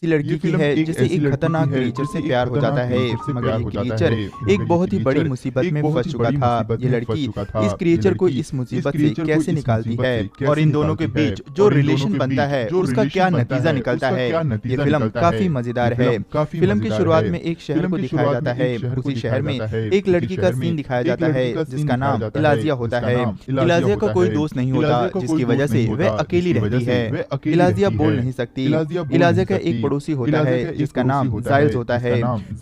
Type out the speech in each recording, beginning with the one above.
किसी लड़की की है जिसे एक खतरनाक क्रीचर से प्यार हो जाता है, मगर ये क्रीचर एक बहुत ही बड़ी मुसीबत में फंस चुका था। ये लड़की इस क्रीचर को इस मुसीबत से कैसे निकालती है और इन दोनों के बीच जो रिलेशन बनता है उसका क्या नतीजा निकलता है। ये फिल्म काफी मजेदार है। फिल्म की शुरुआत में एक शहर को दिखाया जाता है। उसी शहर में एक लड़की का सीन दिखाया जाता है जिसका नाम इलाजिया होता है। इलाजिया का कोई दोस्त नहीं होता, जिसकी वजह से वह अकेली रहती है। इलाजिया बोल नहीं सकती। इलाजिया का एक पड़ोसी होता है जिसका नाम जाइल्स होता है।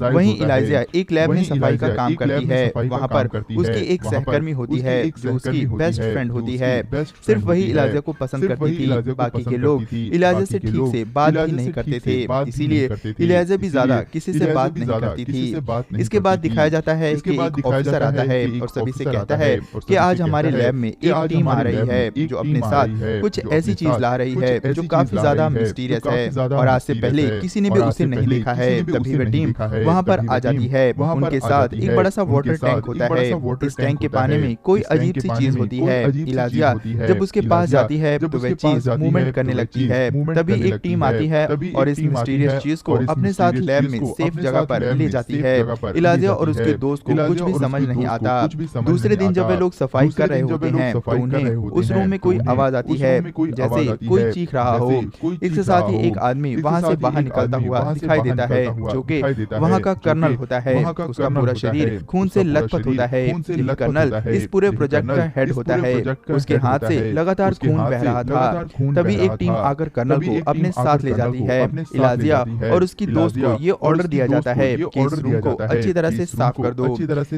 वहीं इलाजिया एक लैब में सफाई का काम करती है। वहां पर उसकी एक सहकर्मी होती है जो उसकी बेस्ट फ्रेंड होती है। सिर्फ वही इलाजिया को पसंद करती थी, बाकी के लोग इलाजिया से ठीक से बात भी नहीं करते थे, इसीलिए इलाजिया भी ज्यादा किसी से बात नहीं करती थी। इसके बाद दिखाया जाता है कि एक ऑफिसर आता है और सभी से कहता है कि आज हमारे लैब में एक टीम आ रही है जो अपने साथ कुछ ऐसी चीज ला रही है जो काफी ज्यादा मिस्टीरियस है और आज से पहले किसी ने भी उसे नहीं देखा है। तभी वह टीम वहां पर आ जाती है। उनके साथ एक बड़ा सा वाटर टैंक होता है। इस टैंक के पानी में कोई अजीब सी चीज होती है। इलाजिया जब उसके पास जाती है तो वह चीज मूवमेंट करने लगती है। तभी एक टीम आती है और इस मिस्टीरियस चीज को अपने साथ लैब में सेफ जगह पर ले जाती है। इलाजिया और उसके दोस्त को कुछ भी समझ नहीं आता। दूसरे दिन जब वे लोग सफाई कर रहे होते हैं तो उन्हें उस रूम में कोई आवाज आती है जैसे कोई चीख रहा हो। इसके साथ ही एक आदमी वहां से बाहर निकलता हुआ दिखाई देता है जो कि वहां का कर्नल होता है। उसका पूरा शरीर खून से लथपथ होता है। यही कर्नल इस पूरे प्रोजेक्ट का हेड होता है। उसके हाथ से लगातार खून बह रहा था। तभी एक टीम आकर कर्नल को अपने साथ ले जाती है। इलाजिया और उसकी दोस्त को ये ऑर्डर दिया जाता है कि इस रूम को अच्छी तरह से साफ कर दो।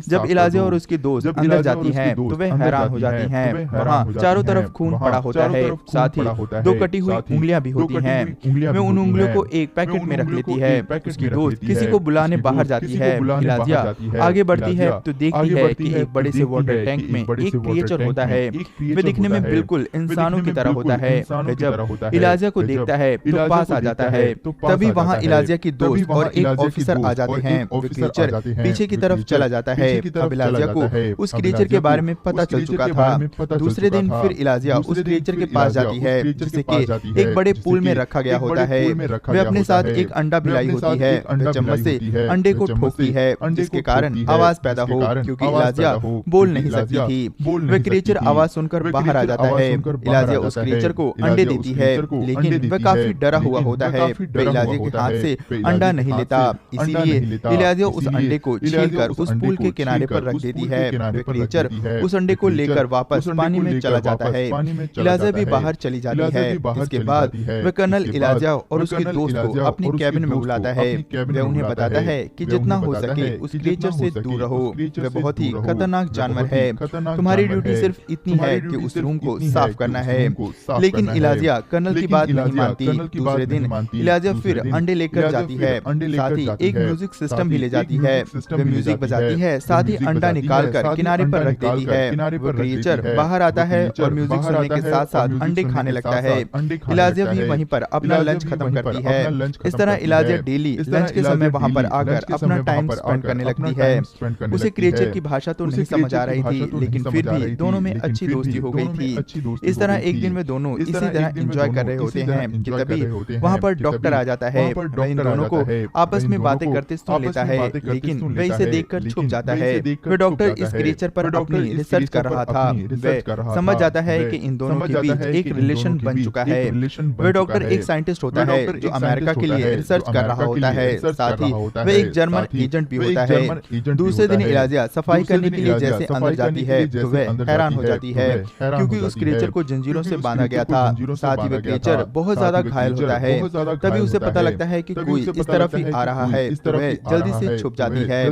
जब इलाजिया और उसकी दोस्त अंदर जाती हैं तो वे हैरान हो जाती हैं। वहाँ चारों तरफ खून पड़ा होता है, साथ ही दो कटी हुई उंगलियां भी होती हैं। वे उन उंगलियों को एक पैकेट में रख लेती है। उसकी दोस्त किसी को बुलाने बाहर जाती है। इलाजिया आगे बढ़ती है तो देखती है कि एक बड़े से वाटर टैंक में एक क्रिएचर होता है। वे दिखने में बिल्कुल इंसानों की तरह होता है। वे जब इलाजिया को देखता है तो पास आ जाता है। तभी वहाँ इलाजिया की दोस्त और एक ऑफिसर आ जाते हैं। वे क्रिएचर पीछे की तरफ चला जाता है। अब इलाजिया को उस क्रिएचर के बारे में पता चल चुका था। दूसरे दिन फिर इलाजिया उस क्रिएचर के पास जाती है जिसे कि एक बड़े पूल में रखा गया होता है। वे अपने साथ एक अंडा भी लाई होती है। वे चम्मच से अंडे को ठोकती है जिसके कारण आवाज पैदा हो, क्योंकि इलाजिया बोल नहीं सकती थी। वे क्रिएचर आवाज सुनकर बाहर आ जाता है। इलाजिया उस क्रिएचर को अंडे देती है, लेकिन वह काफी डरा हुआ होता है। वह इलाजिया के हाथ से अंडा नहीं लेता, इसीलिए इलाजिया उस अंडे को छीलकर उस पूल के किनारे पर रख देती है। वह क्रिएचर उस अंडे को लेकर वापस पानी में चला जाता है। इलाजिया भी बाहर चली जाती है। इसके बाद वह कर्नल इलाजिया और उसके दोस्त को अपनी कैबिन में बुलाता है। वह उन्हें बताता है कि जितना हो सके उस क्रिएचर से दूर रहो। वह बहुत ही खतरनाक जानवर है। तुम्हारी ड्यूटी सिर्फ इतनी है कि उस रूम को साफ करना है। लेकिन इलाजिया कर्नल की बात नहीं मानती। दूसरे दिन इलाजिया फिर अंडे लेकर जाती है, साथ ही एक म्यूजिक सिस्टम भी ले जाती है। वह म्यूजिक बजाती है, साथ ही अंडा निकालकर किनारे पर रख देती है। वो क्रिएचर बाहर आता है और म्यूजिक सुनने के साथ साथ अंडे खाने लगता है। इलाजिया भी वहीं पर अपना लंच खत्म करती है। इस तरह इलाजिया डेली लंच के समय वहां पर आकर अपना टाइम स्पेंड करने लगती है। उसे क्रिएचर की भाषा तो नहीं समझ आ रही थी, लेकिन फिर भी दोनों में अच्छी दोस्ती हो गई थी। इस तरह एक दिन में दोनों इसी तरह एंजॉय कर रहे होते हैं कि तभी वहां पर डॉक्टर आ जाता है। वह इन दोनों को आपस में बातें करते सुन लेता है, लेकिन वह इसे देखकर छुप जाता है। वह डॉक्टर इस क्रिएचर पर अपनी रिसर्च कर रहा था। वह समझ जाता है कि इन दोनों के बीच एक रिलेशन बन चुका है। वह डॉक्टर एक साइंटिस्ट होता है जो अमेरिका के लिए रिसर्च कर रहा होता है, साथ ही वह एक जर्मन एजेंट भी होता है। दूसरे दिन इलाजिया सफाई करने के लिए जैसे अंदर जाती है तो वह हैरान हो जाती है, क्योंकि उस क्रिएचर को जंजीरों से बांधा गया था। साथ ही वह क्रिएचर बहुत ज्यादा घायल होता है। तभी उसे पता लगता है कि कोई इस तरफ ही आ रहा है, तो वह जल्दी से छुप जाती है।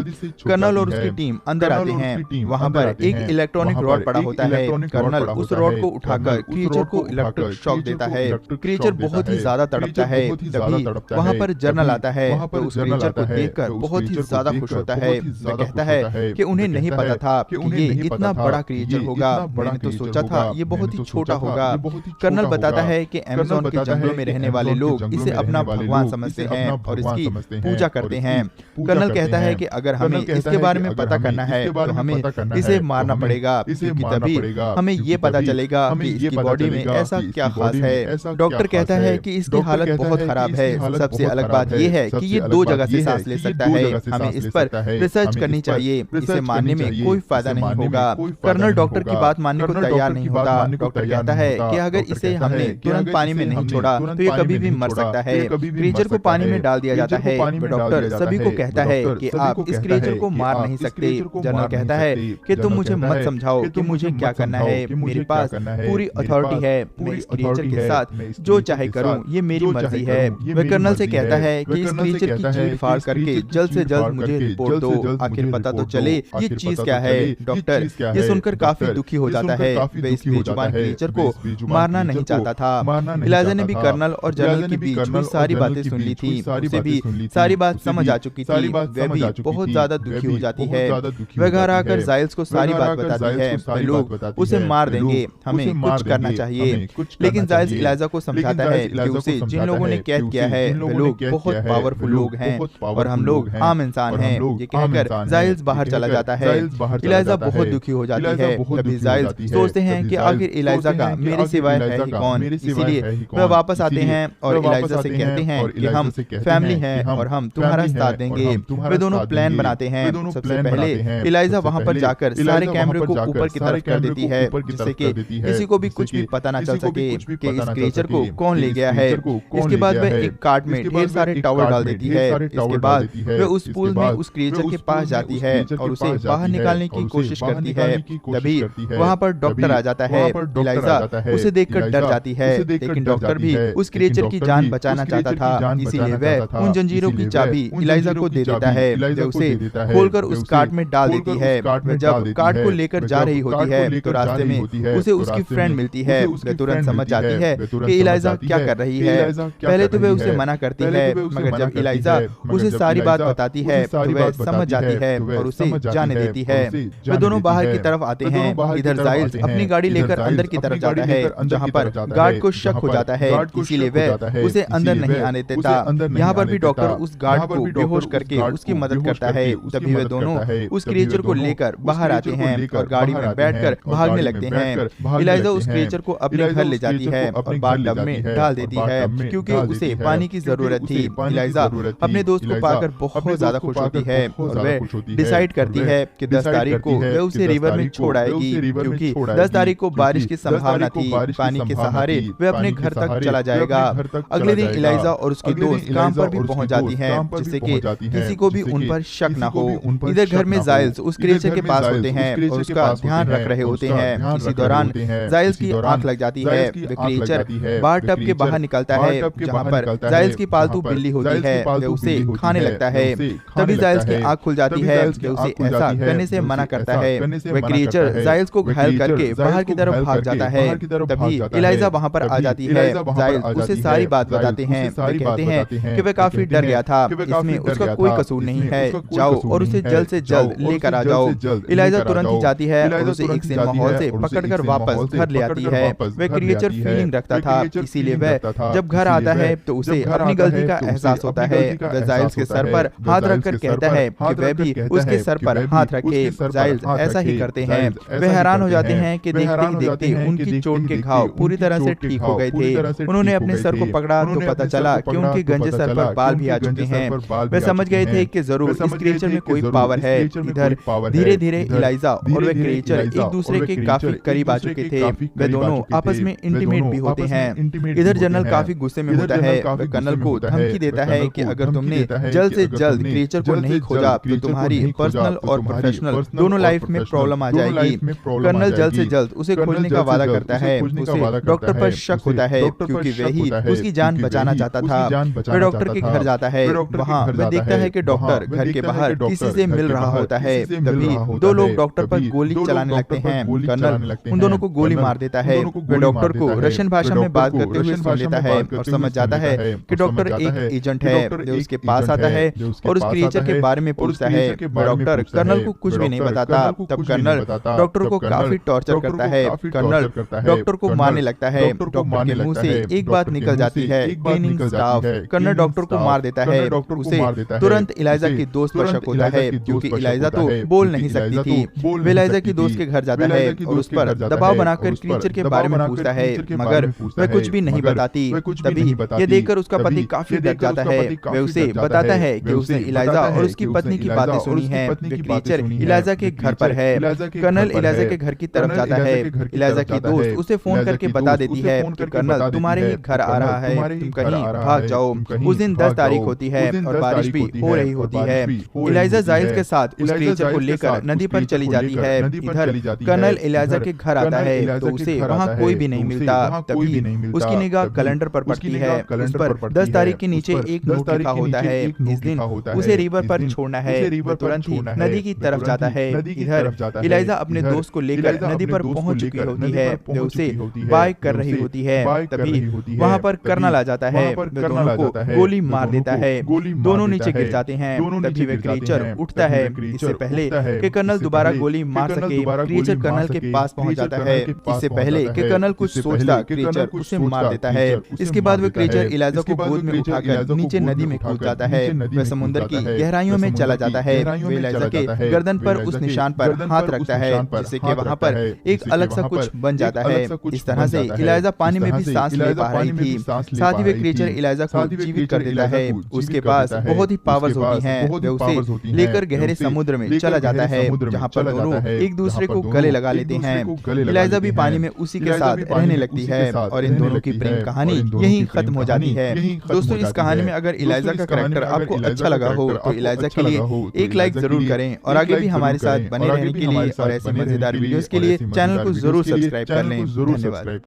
कर्नल और उसकी टीम अंदर आते हैं। वहां पर एक इलेक्ट्रॉनिक रॉड पड़ा होता है। कर्नल उस रॉड को उठाकर क्रिएचर को इलेक्ट्रिक शॉक देता है। क्रिएचर बहुत ही ज्यादा तड़पता है। तभी वहां पर जर्नल आता है तो उस क्रिएचर को देखकर बहुत ही ज्यादा खुश होता है। वह कहता है कि उन्हें नहीं पता था कि ये इतना बड़ा क्रिएचर होगा। मैंने तो सोचा था ये बहुत ही छोटा होगा। कर्नल बताता है कि अमेज़न के जंगलों में रहने वाले लोग इसे अपना भगवान समझते हैं और इसकी पूजा करते हैं। कर्नल कहता है कि अगर हमें इसके बारे में पता करना है तो हमें इसे मारना पड़ेगा, क्योंकि तभी हमें ये पता चलेगा कि इसकी बॉडी में ऐसा क्या खास है। डॉक्टर कहता है कि इसकी हालत बहुत खराब है। सबसे अलग बात ये है कि ये 2 जगह से सांस ले सकता है। हमें इस पर रिसर्च करनी चाहिए, इसे मानने में कोई फायदा नहीं होगा। कर्नल डॉक्टर की बात मानने को तैयार नहीं होता। डॉक्टर कहता है कि अगर इसे हमने तुरंत पानी में नहीं छोड़ा तो ये कभी भी मर सकता है। क्रीचर को पानी में डाल दिया जाता है। डॉक्टर सभी को कहता है कि आप इस क्रीचर को मार नहीं सकते। जनरल कहता है कि तुम मुझे मत समझाओ कि मुझे क्या करना है, मेरे पास पूरी अथॉरिटी है, मैं इस क्रीचर के साथ जो चाहे करूं, ये मेरी मर्जी है। वह कर्नल से कहता है कि इस क्रीचर की चीर फाड़ करके जल्द से जल्द मुझे रिपोर्ट दो, आखिर पता तो चले ये चीज क्या है। डॉक्टर ये सुनकर काफी दुखी हो जाता है। वह इस बेजुबान क्रीचर को मारना नहीं चाहता था। इलाइजा ने भी कर्नल और जनरल के बीच हुई सारी बातें सुन ली थी। उसे भी सारी बात समझ आ चुकी थी। वह भी बहुत ज्यादा दुखी हो जाती है। वह घर आकर जाइल्स को सारी बात बताती है। वे लोग उसे मार देंगे, हमें कुछ करना चाहिए। लेकिन जाइल्स इलाइजा को समझाता है कि उसे जिन लोगों ने कैद किया है वे लोग बहुत पावरफुल लोग हैं और हम लोग आम इंसान हैं। ये कहकर जाइल्स बाहर चला जाता है। इलाइजा बहुत दुखी हो जाती है। तभी जाइल्स सोचते हैं कि आखिर इलाइजा का मेरे सिवाय है ही कौन। इसीलिए वह वापस आते हैं और इलाइजा से कहते हैं कि हम फैमिली हैं और हम तुम्हारा साथ देंगे। वे दोनों प्लान बनाते हैं। सबसे पहले इलाइजा वहां पर जाकर सारे कैमरे को ऊपर की तरफ कर देती है, जिससे कि किसी को भी कुछ भी पता न चल सके कि इस क्रीचर को कौन ले गया है। इसके बाद वह एक कार्ट में ढेर सारे टॉवल डाल देती है। इसके बाद वह उस पूल में उस क्रीचर के पास जाती है और उसे बाहर निकालने की कोशिश करती है। तभी वहां पर डॉक्टर आ जाता है। इलाइजा उसे देखकर डर जाती है, लेकिन डॉक्टर भी उस क्रीचर की जान बचाना चाहता था। इसीलिए वह उन जंजीरों की चाबी इलाइजा को दे देता है। वह उसे खोलकर उस कार्ट में डाल देती है। वह जब कार्ट को लेकर जा रही होती है तो रास्ते में उसे उसकी फ्रेंड मिलती है। वह तुरंत समझ जाती है कि इलाइजा क्या कर रही है। पहले तो वह उसे मना करती है, मगर जब इलाइजा उसे सारी बात बताती है तो वह समझ जाती है और उसे जाने देती है। वे दोनों बाहर की तरफ आते हैं। इधर जाइल्स अपनी गाड़ी लेकर अंदर की तरफ जाता है, जहां पर गार्ड को शक हो जाता है, इसीलिए वह उसे अंदर नहीं आने देता। यहाँ पर भी डॉक्टर उस गार्ड को बेहोश करके उसकी मदद करता है। तभी वे दोनों उस क्रीचर को लेकर बाहर आते हैं और गाड़ी में बैठकर भागने लगते हैं। इलाइजा उस क्रीचर को अपने घर ले जाती है और बाथटब में डाल देती है, क्योंकि उसे पानी की जरूरत थी। इलाइजा अपने दोस्त को पाकर बहुत ज्यादा खुश होती है और वह डिसाइड करती है कि 10 तारीख को वह उसे रिवर में छोड़ आएगी, क्योंकि 10 तारीख को बारिश की संभावना थी। पानी के सहारे वह अपने घर तक चला जाएगा। अगले दिन इलाइजा और उसके दोस्त काम पर भी पहुंच जाती हैं, जिससे कि किसी को भी उन पर शक न हो। इधर घर में जाइल्स उस क्रीचर के पास होते हैं और उसका ध्यान रख रहे होते हैं। इसी दौरान जाइल्स की आंख लग जाती है। वह क्रीचर बाथटब के बाहर निकलता है, जहां पर जाइल्स की पालतू बिल्ली होती है। वह उसे खाने लगता है। तभी जाइल्स की आंख खुल जाती है कि उसे ऐसा करने से मना करता है। वह क्रीचर जाइल्स को घायल करके बाहर की तरफ भाग जाता है। तभी इलाइजा वहां पर आ जाती है। जाइल्स उसे सारी बात बताते हैं। वे कहते हैं कि वह काफी डर गया था, इसमें उसका कोई कसूर नहीं है, जाओ और उसे जल्द से जल्द लेकर आ जाओ। इलाइजा तुरंत ही जाती है और उसे एक सिनेमा हॉल से पकड़कर वापस घर ले आती है। वह क्रीचर फीलिंग रखता था, इसीलिए वह जब घर आता है तो उसे अपनी गलती का एहसास होता है। वह जाइल्स के सर पर हाथ रखकर कहता है कि वह भी उसके सर पर हाथ रखे। जाइल्स ऐसा ही करते हैं। वे हैरान हो जाते हैं कि देखते ही देखते उनकी चोट के घाव पूरी तरह से ठीक हो गए थे। उन्होंने अपने सर को पकड़ा तो पता चला कि उनके गंजे सर पर बाल भी आ चुके हैं। वे समझ गए थे कि जरूर इस क्रीचर में कोई पावर है। इधर धीरे धीरे इलाइजा और वे क्रीचर एक दूसरे के काफी करीब आ चुके थे। वे दोनों आपस में इंटीमेट भी होते हैं। इधर जनरल काफी गुस्से में होता है। वह कर्नल को धमकी देता है कि अगर तुमने जल्द से जल्द क्रीचर को नहीं खोजा तो तुम्हारी पर्सनल और प्रोफेशनल दोनों लाइफ में प्रॉब्लम आ जाएगी। कर्नल जल्द से जल्द उसे खोलने का वादा करता है। उसे डॉक्टर पर शक होता है, क्योंकि वही उसकी जान बचाना चाहता था। वह डॉक्टर के घर जाता है। वहाँ वह देखता है कि डॉक्टर घर के बाहर किसी से मिल रहा होता है। तभी 2 लोग डॉक्टर पर गोली चलाने लगते हैं। कर्नल उन दोनों को गोली मार देता है। वह डॉक्टर को रशियन भाषा में बात करते हुए सुन लेता है और समझ जाता है कि डॉक्टर एक एजेंट है। वो उसके पास आता है और उस क्रीचर के बारे में पूछता है। डॉक्टर कर्नल को कुछ भी नहीं बताता। तब कर्नल डॉक्टर को काफी टॉर्चर करता है। कर्नल डॉक्टर को मारने लगता है। डॉक्टर के मुंह से एक बात निकल जाती है, क्लीनिंग स्टाफ। कर्नल डॉक्टर को मार देता है। उसे तुरंत इलाइजा के दोस्त पर शक होता है, क्योंकि इलाइजा तो बोल नहीं सकती थी। वे इलाइजा के दोस्त के घर जाता है और उस पर दबाव बनाकर क्रीचर के बारे में पूछता है, मगर वह कुछ भी नहीं बताती। तभी ये देखकर उसका पति काफी डर जाता है। वह उसे बताता है कि उसने इलाइजा और उसकी पत्नी की बातें सुनी है। क्रीचर इलाइजा के घर पर है। कर्नल इलाइजा के घर की तरफ जाता है। इलाइजा की दोस्त उसे फोन करके बता देती है कि कर्नल तुम्हारे ही घर आ रहा है, तुम कहीं भाग जाओ। उस दिन 10 तारीख होती है और बारिश भी हो रही होती है। इलाइजा जाइल्स के साथ उस क्रीचर को लेकर नदी पर चली जाती है। इधर कर्नल इलाइजा के घर आता है तो उसे वहाँ कोई भी नहीं मिलता। तभी उसकी निगाह कैलेंडर पर पड़ती है। उस पर 10 तारीख के नीचे एक नोट लिखा होता है। इस दिन उसे रिवर पर छोड़ना है। वह तुरंत ही नदी की तरफ जाता है। इधर इलाइजा अपने दोस्त को लेकर नदी पर पहुंच चुकी होती है। वह उसे बाय कर रही होती है। तभी वहां पर कर्नल आ जाता है। वह दोनों को गोली मार देता है। दोनों नीचे गिर जाते हैं। तभी वह क्रीचर उठता है। इससे पहले कि कर्नल दोबारा गोली मार सके, क्रीचर कर्नल के पास पहुंच जाता है। इससे पहले कि कर्नल कुछ सोचता, क्रीचर उसे मार देता है। इसके बाद वह क्रीचर इलाइजा को गोद में उठाकर नीचे नदी में कूद जाता है। वह समुद्र की गहराइयों में चला जाता है। वह इलाइजा के गर्दन पर उस निशान पर हाथ रखता है जिससे कि वहां पर एक अलग सा कुछ बन जाता है। इस तरह से इलाइजा पानी में भी सांस ले पा रही थी। साथ ही वह क्रीचर इलाइजा को जीवित कर देता है। उसके पास बहुत ही पावर्स होती हैं। वह उसे लेकर गहरे समुद्र में चला जाता है जहां पर दोनों एक दूसरे को गले लगा लेते हैं। इलाइजा भी पानी में उसी के साथ रहने लगती है और इन दोनों की प्रेम कहानी यहीं खत्म हो जाती है। दोस्तों, इस कहानी में अगर इलाइजा का कैरेक्टर आपको अच्छा लगा हो तो इलाइजा के लिए एक लाइक जरूर करें और आगे भी हमारे साथ बने रहने के लिए और ऐसे मजेदार वीडियोस के लिए चैनल को जरूर सब्सक्राइब कर लें। धन्यवाद।